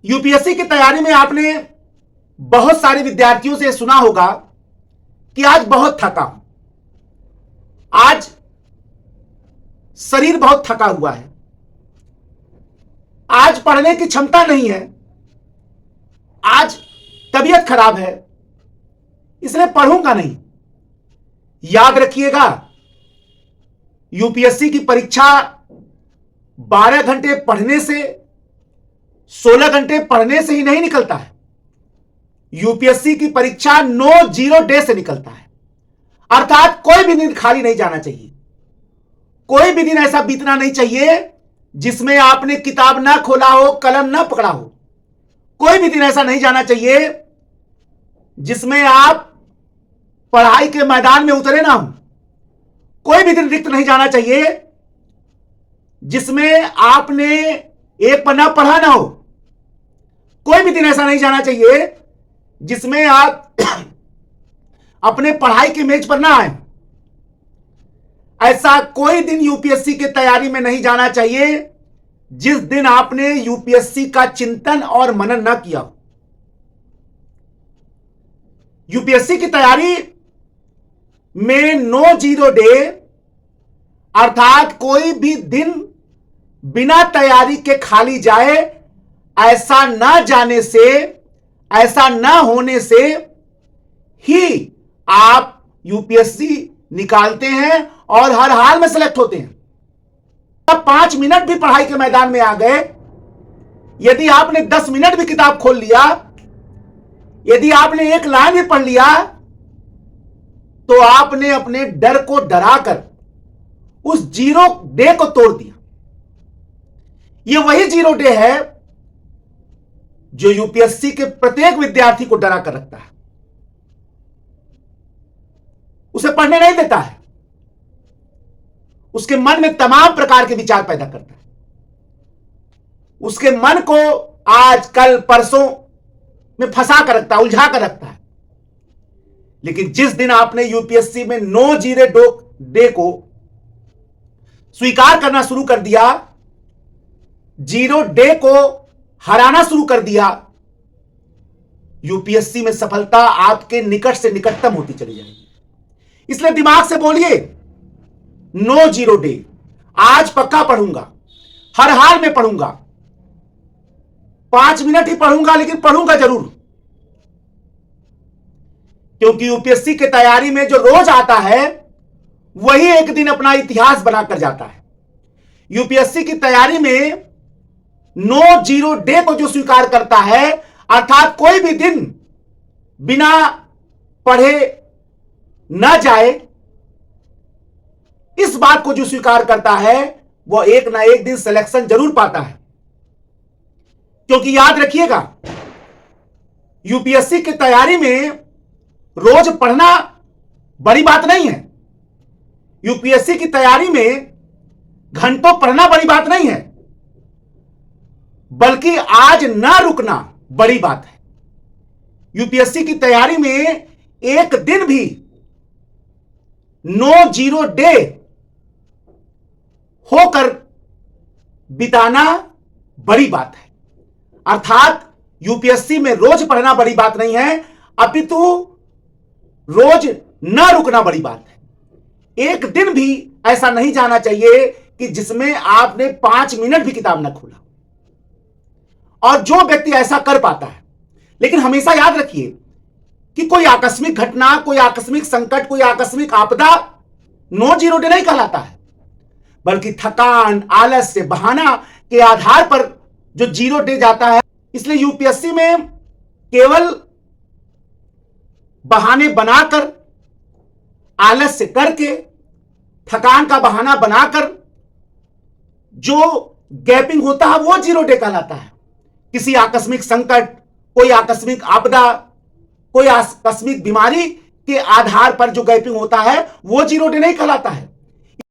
UPSC की तैयारी में आपने बहुत सारे विद्यार्थियों से सुना होगा कि आज बहुत थका हूं, आज शरीर बहुत थका हुआ है, आज पढ़ने की क्षमता नहीं है, आज तबीयत खराब है, इसलिए पढ़ूंगा नहीं। याद रखिएगा, यूपीएससी की परीक्षा 12 घंटे पढ़ने से, 16 घंटे पढ़ने से ही नहीं निकलता है। यूपीएससी की परीक्षा नो जीरो डे से निकलता है, अर्थात कोई भी दिन खाली नहीं जाना चाहिए। कोई भी दिन ऐसा बीतना नहीं चाहिए जिसमें आपने किताब ना खोला हो, कलम ना पकड़ा हो। कोई भी दिन ऐसा नहीं जाना चाहिए जिसमें आप पढ़ाई के मैदान में उतरे ना हो। कोई भी दिन रिक्त नहीं जाना चाहिए जिसमें आपने एक पन्ना पढ़ा ना हो। कोई भी दिन ऐसा नहीं जाना चाहिए जिसमें आप अपने पढ़ाई के मेज पर ना आए। ऐसा कोई दिन यूपीएससी की तैयारी में नहीं जाना चाहिए जिस दिन आपने यूपीएससी का चिंतन और मनन न किया हो। यूपीएससी की तैयारी में नो जीरो डे, अर्थात कोई भी दिन बिना तैयारी के खाली जाए, ऐसा ना जाने से, ऐसा ना होने से ही आप यूपीएससी निकालते हैं और हर हाल में सेलेक्ट होते हैं। अब 5 मिनट भी पढ़ाई के मैदान में आ गए, यदि आपने 10 मिनट भी किताब खोल लिया, यदि आपने एक लाइन भी पढ़ लिया, तो आपने अपने डर को डराकर उस जीरो डे को तोड़ दिया। यह वही जीरो डे है जो यूपीएससी के प्रत्येक विद्यार्थी को डरा कर रखता है, उसे पढ़ने नहीं देता है, उसके मन में तमाम प्रकार के विचार पैदा करता है, उसके मन को आज कल परसों में फंसा कर रखता है, उलझा कर रखता है। लेकिन जिस दिन आपने यूपीएससी में नो जीरो डे को स्वीकार करना शुरू कर दिया, जीरो डे को हराना शुरू कर दिया, यूपीएससी में सफलता आपके निकट से निकटतम होती चली जाएगी। इसलिए दिमाग से बोलिए, नो जीरो डे। आज पक्का पढ़ूंगा, हर हाल में पढ़ूंगा, 5 मिनट ही पढ़ूंगा, लेकिन पढ़ूंगा जरूर। क्योंकि यूपीएससी की तैयारी में जो रोज आता है वही एक दिन अपना इतिहास बनाकर जाता है। यूपीएससी की तैयारी में नो जीरो डे को जो स्वीकार करता है, अर्थात कोई भी दिन बिना पढ़े न जाए, इस बात को जो स्वीकार करता है वह एक ना एक दिन सिलेक्शन जरूर पाता है। क्योंकि याद रखिएगा, यूपीएससी की तैयारी में रोज पढ़ना बड़ी बात नहीं है। यूपीएससी की तैयारी में घंटों पढ़ना बड़ी बात नहीं है, बल्कि आज ना रुकना बड़ी बात है। यूपीएससी की तैयारी में एक दिन भी नो जीरो डे होकर बिताना बड़ी बात है। अर्थात यूपीएससी में रोज पढ़ना बड़ी बात नहीं है, अपितु रोज न रुकना बड़ी बात है। एक दिन भी ऐसा नहीं जाना चाहिए कि जिसमें आपने 5 मिनट भी किताब न खोला। और जो व्यक्ति ऐसा कर पाता है, लेकिन हमेशा याद रखिए कि कोई आकस्मिक घटना, कोई आकस्मिक संकट, कोई आकस्मिक आपदा नो जीरो डे नहीं कहलाता है, बल्कि थकान, आलस्य, बहाना के आधार पर जो जीरो डे जाता है। इसलिए यूपीएससी में केवल बहाने बनाकर, आलस्य करके, थकान का बहाना बनाकर जो गैपिंग होता है वो जीरो डे कहलाता है। किसी आकस्मिक संकट, कोई आकस्मिक आपदा, कोई आकस्मिक बीमारी के आधार पर जो गैपिंग होता है वो जीरो डे नहीं कहलाता है।